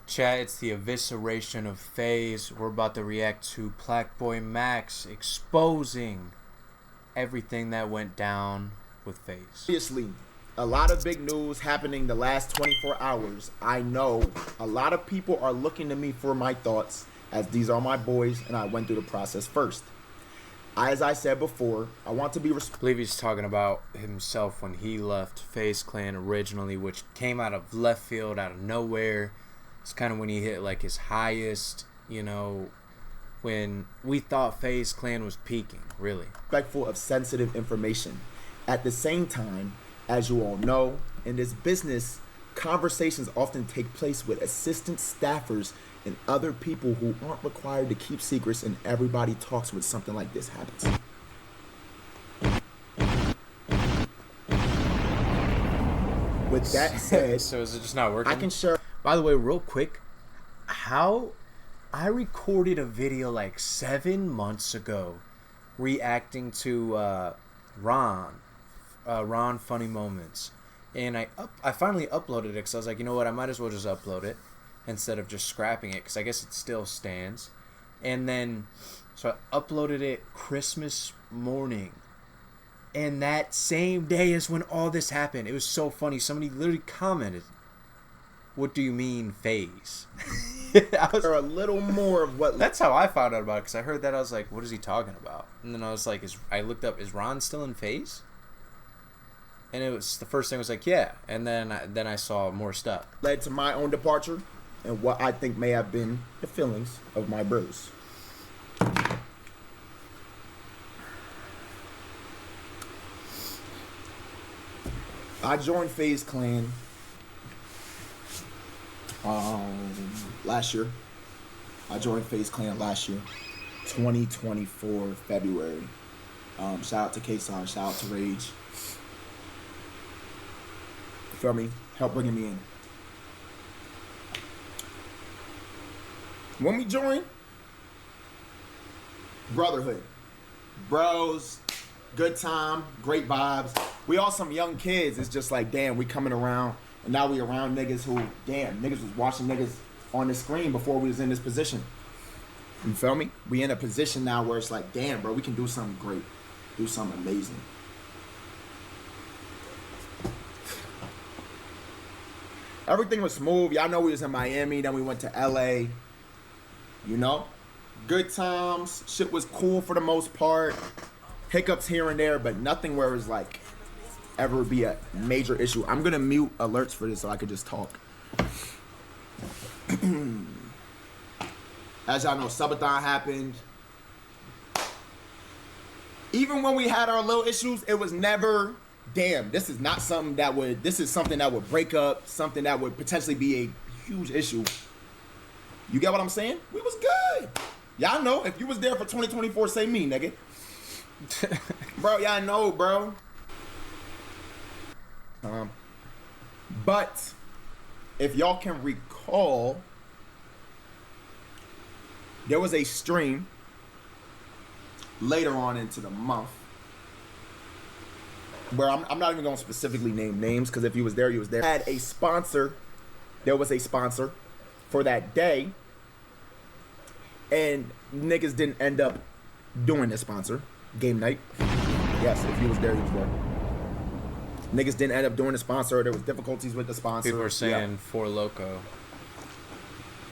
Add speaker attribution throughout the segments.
Speaker 1: Chat, it's the Evisceration of Faze. We're about to react to Black Boy Max exposing everything that went down with Faze.
Speaker 2: Obviously, a lot of big news happening the last 24 hours. I know a lot of people are looking to me for my thoughts, as these are my boys and I went through the process first. As I said before, I want to be
Speaker 1: I believe he's talking about himself when he left Faze Clan originally, which came out of left field, out of nowhere. It's kind of when he hit like his highest, you know, when we thought Faze Clan was peaking, really.
Speaker 2: Respectful of sensitive information. At the same time, as you all know, in this business, conversations often take place with assistant staffers and other people who aren't required to keep secrets, and everybody talks when something like this happens. With that said,
Speaker 1: so is it just not working?
Speaker 2: I can share.
Speaker 1: By the way, real quick, how I recorded a video like 7 months ago reacting to Ron Funny Moments, and I finally uploaded it because I was like, you know what, I might as well just upload it instead of just scrapping it, because I guess it still stands. And then so I uploaded it Christmas morning, and that same day is when all this happened. It was so funny. Somebody literally commented, "What do you mean, Faze?" I was
Speaker 2: a little more of what.
Speaker 1: That's how I found out about it, because I heard that. I was like, what is he talking about? And then I was like, I looked up, is Ron still in Faze? And it was, the first thing was like, yeah. And then I saw more stuff.
Speaker 2: Led to my own departure and what I think may have been the feelings of my bros. I joined Faze Clan last year. I joined Faze Clan last year, 2024 February. Shout out to K-Sar, shout out to Rage. You feel me? Help bringing me in. When we joined, brotherhood, bros, good time, great vibes. We all some young kids. It's just like, damn, we coming around, and now we around niggas who, damn, niggas was watching niggas on the screen before we was in this position. You feel me? We in a position now where it's like, damn, bro, we can do something great, do something amazing. Everything was smooth. Y'all know we was in Miami, then we went to LA. You know? Good times. Shit was cool for the most part. Hiccups here and there, but nothing where it's like ever be a major issue. I'm gonna mute alerts for this so I could just talk. As y'all know, subathon happened. Even when we had our little issues, it was never, damn, this is not something that would, this is something that would break up, something that would potentially be a huge issue. You get what I'm saying? We was good. Y'all know, if you was there for 2024, say me, nigga. Bro, y'all know, bro. But if y'all can recall, there was a stream later on into the month where I'm not even going to specifically name names, because if you was there, you was there. Had a sponsor. There was a sponsor for that day, and niggas didn't end up doing the sponsor. Game night. Yes, if you was there, you was there. Niggas didn't end up doing the sponsor. There was difficulties with the sponsor.
Speaker 1: People were saying For Loco.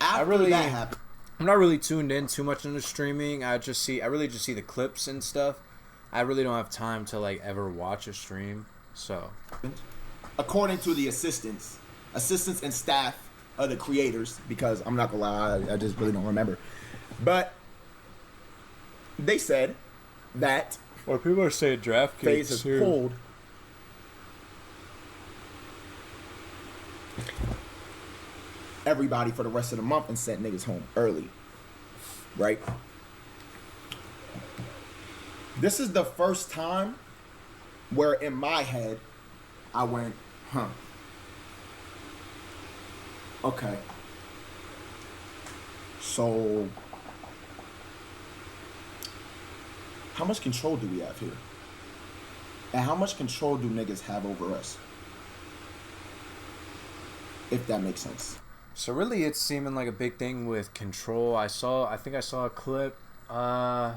Speaker 2: After that happened,
Speaker 1: I'm not really tuned in too much into streaming. I really just see the clips and stuff. I really don't have time to like ever watch a stream. So,
Speaker 2: according to the assistants and staff of the creators, because I'm not gonna lie, I just really don't remember, but they said that,
Speaker 1: or people are saying DraftKings
Speaker 2: Faze has pulled everybody for the rest of the month and sent niggas home early, right? This is the first time where in my head I went, huh, okay, so how much control do we have here? And how much control do niggas have over us? If that makes sense.
Speaker 1: So really, it's seeming like a big thing with Control. I think I saw a clip. I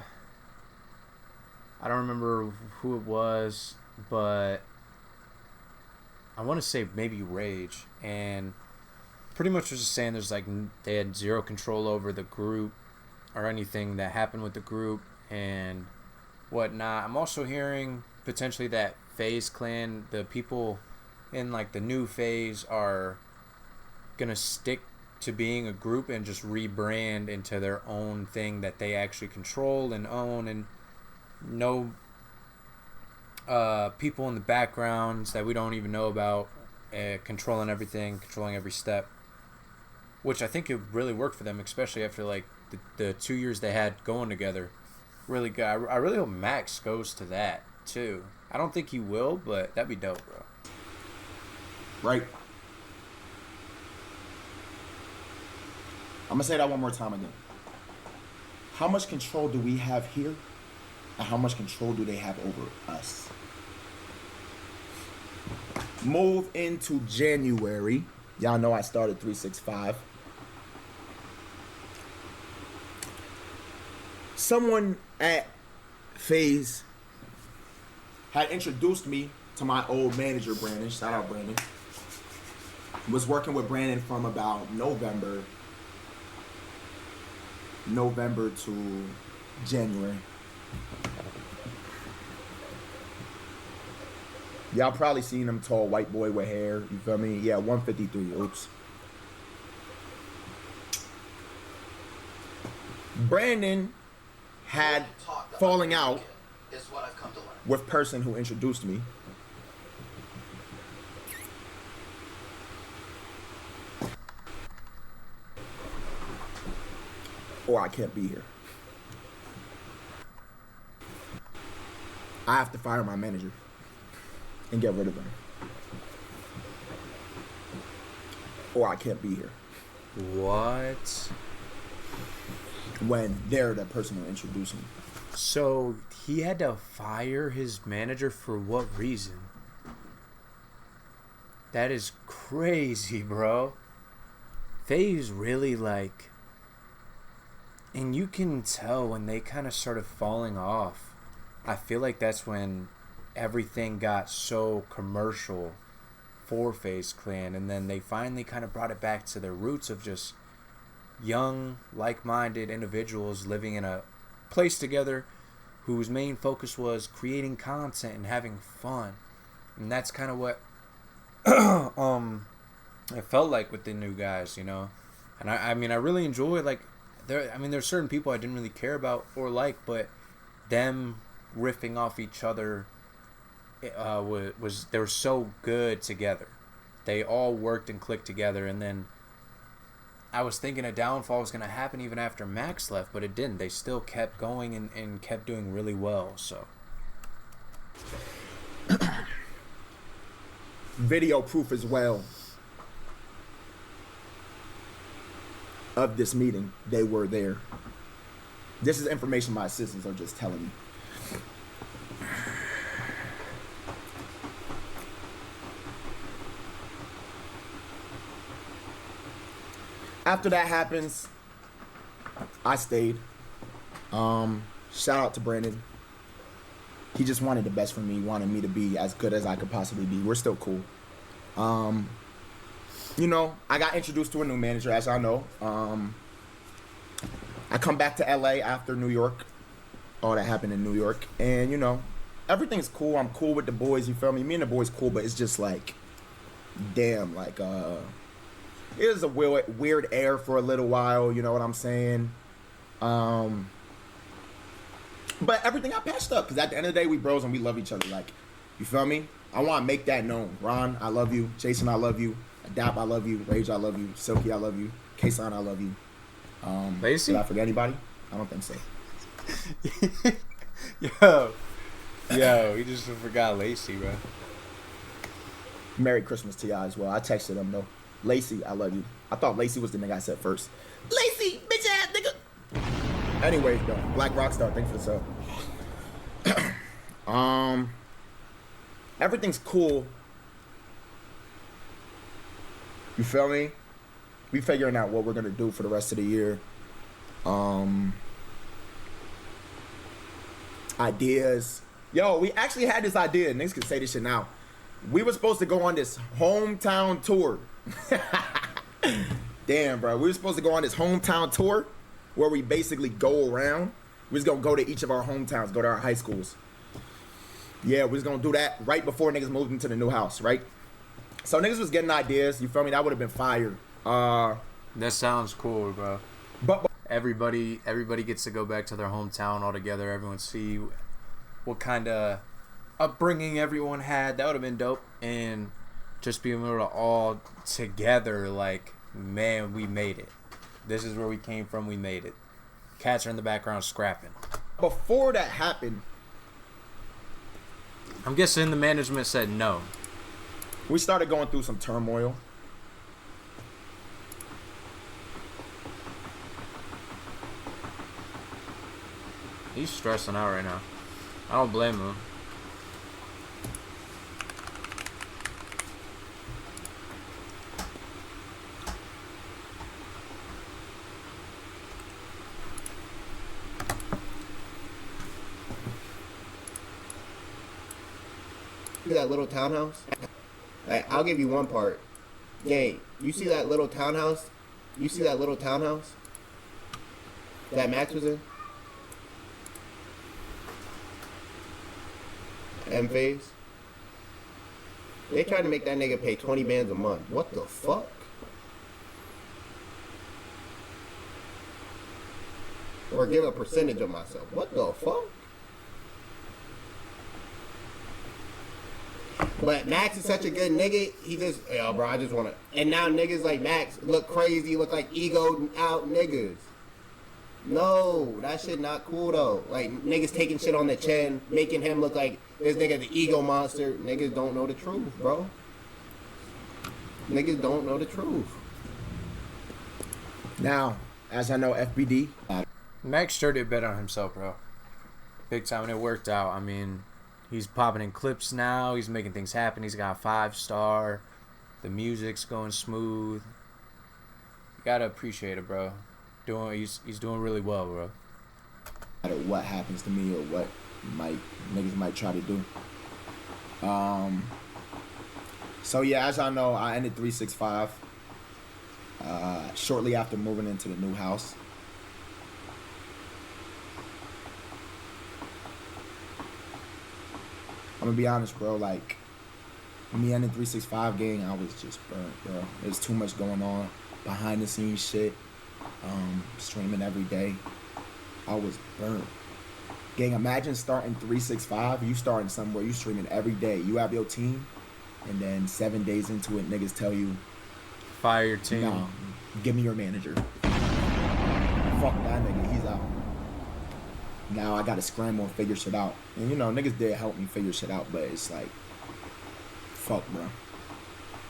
Speaker 1: don't remember who it was, but I want to say maybe Rage, and pretty much was just saying there's like they had zero control over the group or anything that happened with the group and whatnot. I'm also hearing potentially that Faze Clan, the people in like the new Faze, are gonna stick to being a group and just rebrand into their own thing that they actually control and own, and no people in the backgrounds that we don't even know about, controlling everything, controlling every step, which I think it really worked for them, especially after like the 2 years they had going together. Really good. I really hope Max goes to that too. I don't think he will, but that'd be dope, bro.
Speaker 2: Right. I'm gonna say that one more time again. How much control do we have here, and how much control do they have over us? Move into January. Y'all know I started 365. Someone at Faze had introduced me to my old manager, Brandon. Shout out, Brandon. Was working with Brandon from about November to January. Y'all probably seen him, tall white boy with hair. You feel me? Yeah, 153. Oops. Brandon had falling out with person who introduced me. Or I can't be here. I have to fire my manager and get rid of him. Or I can't be here.
Speaker 1: What?
Speaker 2: When they're the person who introduced me.
Speaker 1: So he had to fire his manager for what reason? That is crazy, bro. Faze really like, and you can tell when they kind of started falling off. I feel like that's when everything got so commercial for Faze Clan, and then they finally kind of brought it back to their roots of just young, like-minded individuals living in a place together whose main focus was creating content and having fun. And that's kind of what it felt like with the new guys, you know. And I mean, I really enjoy, like, there's certain people I didn't really care about or like, but them riffing off each other was they were so good together. They all worked and clicked together, and then I was thinking a downfall was going to happen even after Max left, but it didn't. They still kept going and kept doing really well. So
Speaker 2: video proof as well of this meeting. They were there. This is information my assistants are just telling me. After that happens, I stayed. Shout out to Brandon. He just wanted the best for me, wanted me to be as good as I could possibly be. We're still cool. You know, I got introduced to a new manager, as I know. I come back to LA after New York. All that happened in New York. And, you know, everything's cool. I'm cool with the boys, you feel me? Me and the boys cool, but it's just like, damn, like, it was a weird air for a little while, you know what I'm saying? But everything got patched up, because at the end of the day, we bros and we love each other. Like, you feel me? I want to make that known. Ron, I love you. Jason, I love you. Adapt, I love you. Rage, I love you. Silky, I love you. Kason, I love you.
Speaker 1: Lacey?
Speaker 2: Did I forget anybody? I don't think so.
Speaker 1: Yo, we just forgot Lacey, bro.
Speaker 2: Merry Christmas to y'all as well. I texted them, though. Lacey, I love you. I thought Lacey was the nigga I said first. Lacey, bitch ass nigga. Anyways, though, Black Rockstar, thanks for the sub. Everything's cool. You feel me? We figuring out what we're gonna do for the rest of the year. Ideas. Yo, we actually had this idea. Niggas can say this shit now. We were supposed to go on this hometown tour. Damn, bro. We were supposed to go on this hometown tour where we basically go around. We're just gonna go to each of our hometowns, go to our high schools. Yeah, we're just gonna do that right before niggas moved into the new house, right? So niggas was getting ideas, you feel me? That would have been fire.
Speaker 1: That sounds cool, bro.
Speaker 2: But
Speaker 1: Everybody gets to go back to their hometown all together. Everyone see what kind of upbringing everyone had. That would have been dope. And just being able to all together, like, man, we made it. This is where we came from. We made it. Cats are in the background scrapping.
Speaker 2: before that happened,
Speaker 1: I'm guessing the management said no.
Speaker 2: we started going through some turmoil.
Speaker 1: He's stressing out right now. I don't blame him.
Speaker 3: See that little townhouse? Like, I'll give you one part. Gang, you see that little townhouse? You see that little townhouse that Max was in? M Faze? They tried to make that nigga pay 20 bands a month. What the fuck? Or give a percentage of myself. What the fuck? But Max is such a good nigga, he just, yo, bro, I just want to. And now niggas like Max look crazy, look like egoed out niggas. No, that shit not cool though. Like, niggas taking shit on the chin, making him look like this nigga the ego monster. Niggas don't know the truth, bro. Niggas don't know the truth.
Speaker 2: Now, as I know, FBD.
Speaker 1: Max sure did bet on himself, bro. Big time, and it worked out. I mean, he's popping in clips now. He's making things happen. He's got 5-star. The music's going smooth. You gotta appreciate it, bro. He's doing really well, bro.
Speaker 2: No matter what happens to me or what niggas might try to do. So yeah, as y'all know, I ended 365 shortly after moving into the new house. I'm gonna be honest, bro. Like, me ending 365 gang, I was just burnt, bro. There's too much going on behind the scenes shit. Streaming every day. I was burnt. Gang, imagine starting 365. You starting somewhere, you streaming every day. You have your team, and then 7 days into it, niggas tell you,
Speaker 1: Fire your team.
Speaker 2: nah, give me your manager. Fuck that nigga, he's out. Now I gotta scramble and figure shit out. And you know, niggas did help me figure shit out, but it's like, fuck, bro.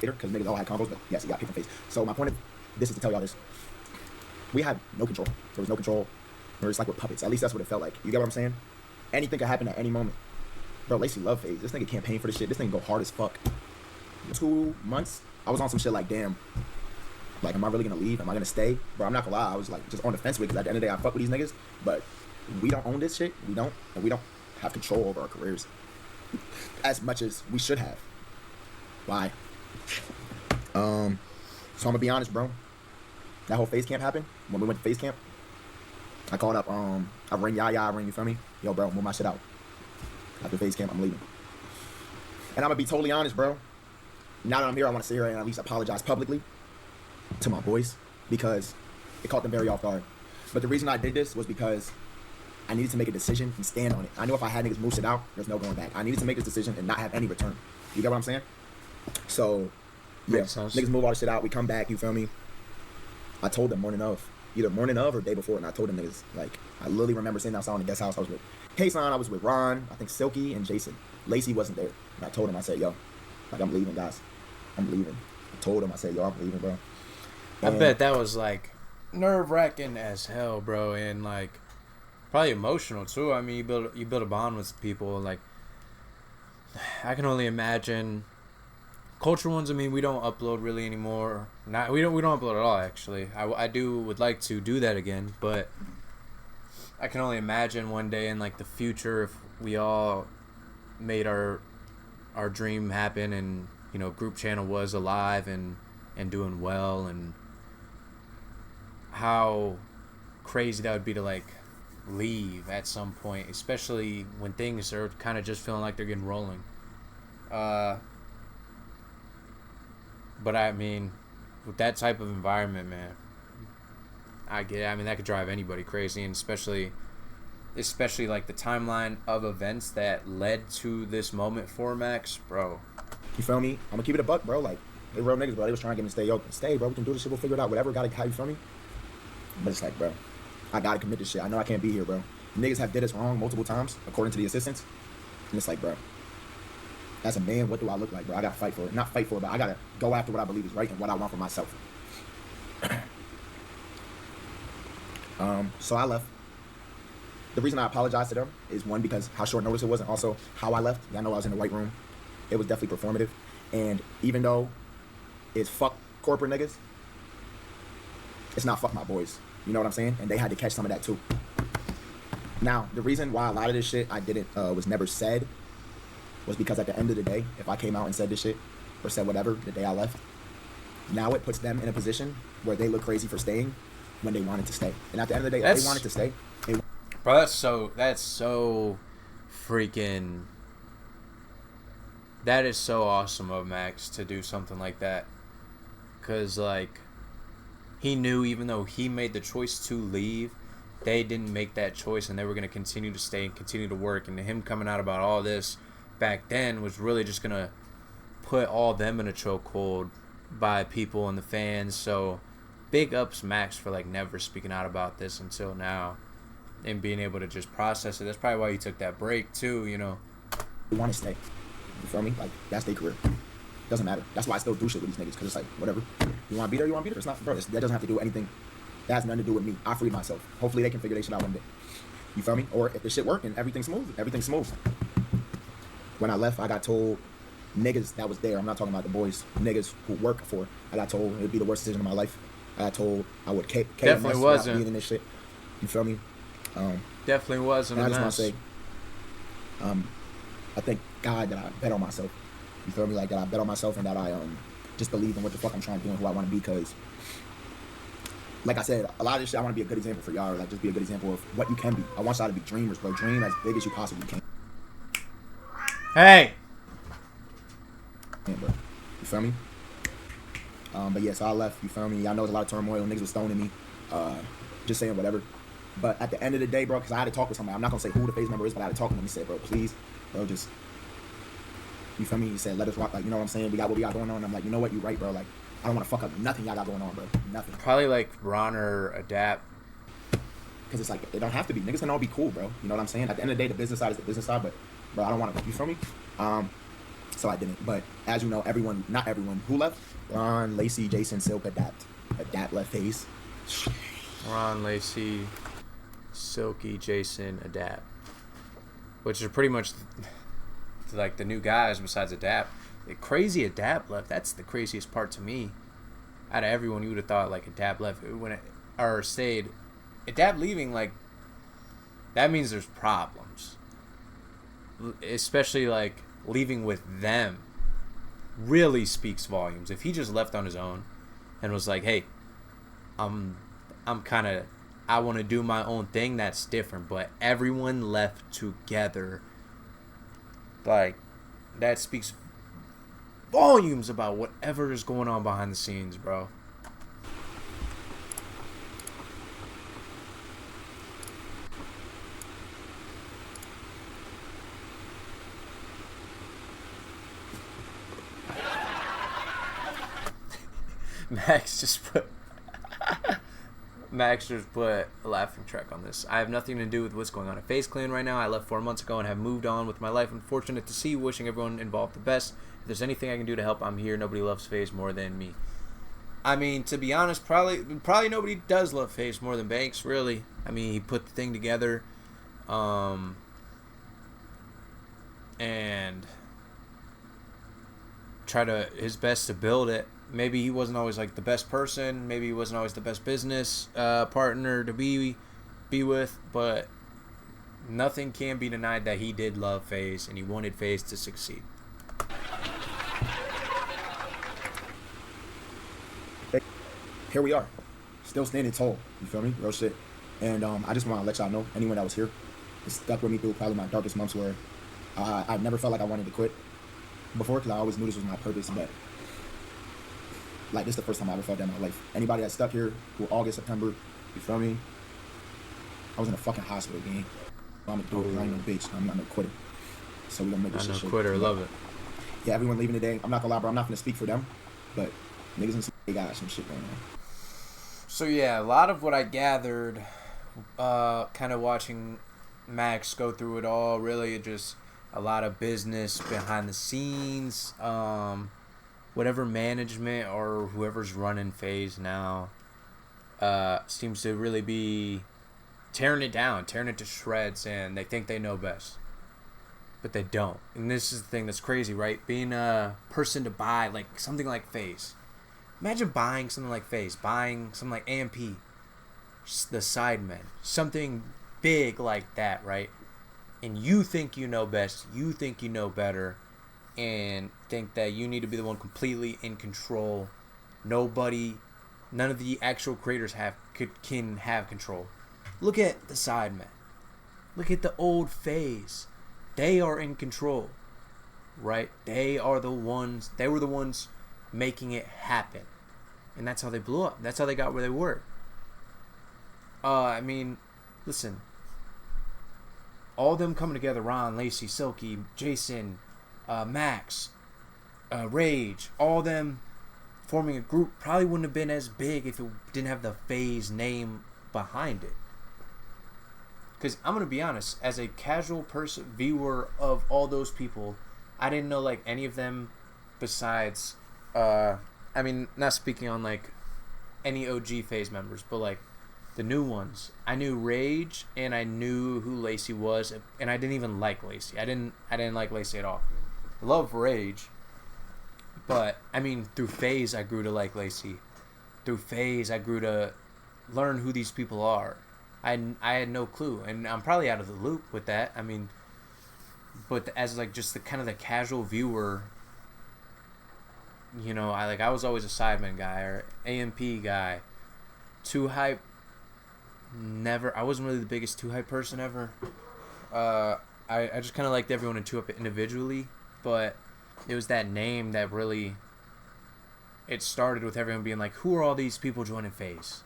Speaker 2: Because niggas all had combos, but yes, you got picked from Faze. So my point of this is to tell y'all this. We had no control. There was no control. Or it's like we're puppets. At least that's what it felt like. You get what I'm saying? Anything could happen at any moment. Bro, Lacey love Faze. This nigga campaign for this shit. This nigga go hard as fuck. 2 months, I was on some shit like, damn. Like, am I really gonna leave? Am I gonna stay? Bro, I'm not gonna lie. I was like just on the fence with it because at the end of the day, I fuck with these niggas. But we don't own this shit. We don't. And we don't have control over our careers as much as we should have. Why? So I'm gonna be honest, bro. That whole Faze camp happened. When we went to Faze camp, I called up, I ring Yaya, I ring, you feel me? Yo, bro, move my shit out. After Faze camp, I'm leaving. And I'm gonna be totally honest, bro. Now that I'm here, I wanna sit here and at least apologize publicly to my boys because it caught them very off guard. But the reason I did this was because I needed to make a decision and stand on it. I knew if I had niggas move shit out, there's no going back. I needed to make this decision and not have any return. You get what I'm saying? So, yeah, niggas move all the shit out, we come back, you feel me? I told them either morning of or day before, and I told them niggas, like, I literally remember sitting outside in the guest house. I was with Kason, I was with Ron, I think Silky, and Jason. Lacey wasn't there. And I told him, I said, yo, like, I'm leaving, guys. I'm leaving. I told him, I said, yo, I'm leaving, bro.
Speaker 1: I bet that was, like, nerve-wracking as hell, bro, and, like, probably emotional, too. I mean, you build a bond with people, like, I can only imagine Culture ones, I mean, we don't upload really anymore. We don't upload at all, actually. I would like to do that again, but I can only imagine one day in like the future if we all made our dream happen, and group channel was alive and doing well, and how crazy that would be to like leave at some point, especially when things are kind of just feeling like they're getting rolling. But I mean, with that type of environment, man, I mean, that could drive anybody crazy, and especially like the timeline of events that led to this moment for Max, bro.
Speaker 2: You feel me? I'm gonna keep it a buck, bro. Like, they real niggas, bro. They was trying to get me to stay. Yo, stay, bro. We can do this shit. We'll figure it out. Whatever. Gotta, how you feel me? But it's like, bro, I gotta commit this shit. I know I can't be here, bro. Niggas have did us wrong multiple times, according to the assistants. And it's like, bro, as a man, what do I look like, bro? I gotta fight for it. Not fight for it, but I gotta go after what I believe is right and what I want for myself. So I left. The reason I apologize to them is, one, because how short notice it was, and also how I left. Y'all know I was in the white room. It was definitely performative. And even though it's fuck corporate niggas, it's not fuck my boys. You know what I'm saying? And they had to catch some of that too. Now, the reason why a lot of this shit I didn't was never said was because at the end of the day, if I came out and said this shit or said whatever the day I left, now it puts them in a position where they look crazy for staying when they wanted to stay. And at the end of the day, if they wanted to stay,
Speaker 1: bro, that's so freaking. That is so awesome of Max to do something like that, cause like he knew, even though he made the choice to leave, they didn't make that choice, and they were gonna continue to stay and continue to work. And him coming out about all this back then was really just gonna put all them in a chokehold by people and the fans. So big ups Max for like never speaking out about this until now, and being able to just process it. That's probably why he took that break too,
Speaker 2: they want to stay. You feel me? Like, that's their career. Doesn't matter. That's why I still do shit with these niggas, because it's like, whatever. You want to be there, you want to be there. It's not, bro, that doesn't have to do with anything. That has nothing to do with me. I freed myself. Hopefully they can figure their shit out one day. You feel me? Or if the shit work and everything's smooth. When I left, I got told, niggas that was there, I'm not talking about the boys, niggas who work for, I got told it would be the worst decision of my life. I got told I would
Speaker 1: definitely wasn't
Speaker 2: being in this shit. You feel me?
Speaker 1: Definitely wasn't.
Speaker 2: And I just want to say, I thank God that I bet on myself. You feel me? Like, that I bet on myself, and that I just believe in what the fuck I'm trying to do and who I want to be. Because, like I said, a lot of this shit, I want to be a good example for y'all. Like, just be a good example of what you can be. I want y'all to be dreamers, bro. Dream as big as you possibly can.
Speaker 1: Hey!
Speaker 2: Yeah, bro. You feel me? But yeah, so I left. You feel me? Y'all know there's a lot of turmoil. Niggas was stoning me. Just saying whatever. But at the end of the day, bro, because I had to talk with somebody. I'm not going to say who the Faze member is, but I had to talk with him. He said, bro, please, bro, just, you feel me? He said, let us rock. Like, you know what I'm saying? We got what we got going on. I'm like, you know what? You right, bro. Like, I don't want to fuck up nothing y'all got going on, bro. Nothing.
Speaker 1: Probably like Ron or Adapt.
Speaker 2: Because it's like, it don't have to be. Niggas can all be cool, bro. You know what I'm saying? At the end of the day, the business side is the business side, but, bro, I don't want to, you feel me? So I didn't. But as you know, not everyone who left, Ron, Lacey, Jason, Silk, Adapt left Faze.
Speaker 1: Ron, Lacey, Silky, Jason, Adapt, which are pretty much like the new guys besides Adapt. The crazy Adapt left. That's the craziest part to me. Out of everyone, you would have thought like Adapt left or stayed. Adapt leaving, like, that means there's problems. Especially like leaving with them really speaks volumes. If he just left on his own and was like, hey, I want to do my own thing, that's different. But everyone left together, like, that speaks volumes about whatever is going on behind the scenes, bro. Max just put a laughing track on this. I have nothing to do with what's going on at Faze Clan right now. I left 4 months ago and have moved on with my life. I'm fortunate to see you. Wishing everyone involved the best. If there's anything I can do to help, I'm here. Nobody loves Faze more than me. I mean, to be honest, probably nobody does love Faze more than Banks, really. I mean, he put the thing together. And try to his best to build it. Maybe he wasn't always like the best person. Maybe he wasn't always the best business partner to be with. But nothing can be denied that he did love Faze and he wanted Faze to succeed.
Speaker 2: Here we are, still standing tall. You feel me? Real shit. And I just want to let y'all know, anyone that was here, it stuck with me through probably my darkest months where I never felt like I wanted to quit before, because I always knew this was my purpose. But like, this is the first time I ever felt that in my life. Anybody that stuck here through August, September, you feel me? I was in a fucking hospital, gang. I'm a dude, I ain't no bitch. I'm not no quitter. So we gonna make this shit.
Speaker 1: I'm no quitter, love it.
Speaker 2: Yeah, everyone leaving today. I'm not gonna lie, bro. I'm not gonna speak for them, but niggas and they got some shit going on.
Speaker 1: So yeah, a lot of what I gathered, kind of watching Max go through it all, really just a lot of business behind the scenes. Whatever management or whoever's running Faze now seems to really be tearing it down, tearing it to shreds, and they think they know best. But they don't. And this is the thing that's crazy, right? Being a person to buy like something like Faze. Imagine buying something like Faze, buying something like AMP, the Sidemen, something big like that, right? And you think you know best, you think you know better, and think that you need to be the one completely in control. Nobody, none of the actual creators can have control. Look at the Sidemen. Look at the old Faze. They are in control, right? They were the ones making it happen. And that's how they blew up. That's how they got where they were. I mean, listen. All of them coming together, Ron, Lacey, Silky, Jason, Max, Rage, all of them forming a group probably wouldn't have been as big if it didn't have the Faze name behind it. Because I'm going to be honest, as a casual person, viewer of all those people, I didn't know like any of them besides, I mean, not speaking on like any OG Faze members, but like the new ones. I knew Rage and I knew who Lacey was, and I didn't even like Lacey. I didn't like Lacey at all. I love Rage, but I mean, through Faze I grew to like Lacey. Through Faze I grew to learn who these people are. I had no clue, and I'm probably out of the loop with that. I mean, but as like just the kind of the casual viewer, you know, I was always a Sidemen guy or AMP guy. Too Hype, never. I wasn't really the biggest Too Hype person ever. I just kind of liked everyone in Too Hype individually, but it was that name that really. It started with everyone being like, "Who are all these people joining Faze?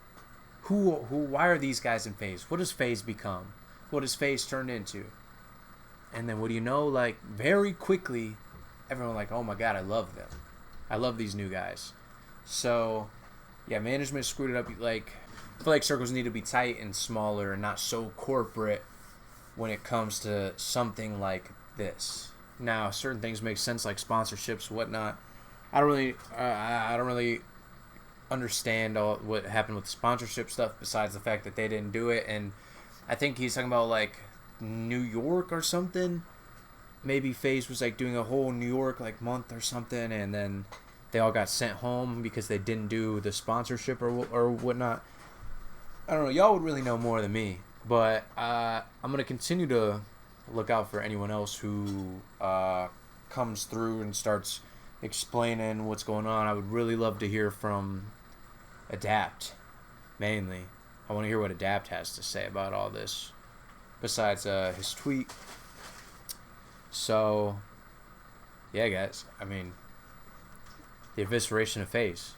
Speaker 1: Why are these guys in Faze? What does Faze become? What does Faze turn into?" And then what do you know? Like, very quickly, everyone like, "Oh my god, I love them. I love these new guys." So, yeah, management screwed it up. Like, I feel like circles need to be tight and smaller and not so corporate when it comes to something like this. Now, certain things make sense, like sponsorships, whatnot. I don't really understand all what happened with the sponsorship stuff besides the fact that they didn't do it. And I think he's talking about like New York or something. Maybe Faze was like doing a whole New York like month or something, and then they all got sent home because they didn't do the sponsorship or whatnot. I don't know. Y'all would really know more than me, but I'm gonna continue to look out for anyone else who comes through and starts explaining what's going on. I would really love to hear from Adapt, mainly. I want to hear what Adapt has to say about all this, besides his tweet. So, yeah, guys. I mean, the evisceration of Faze.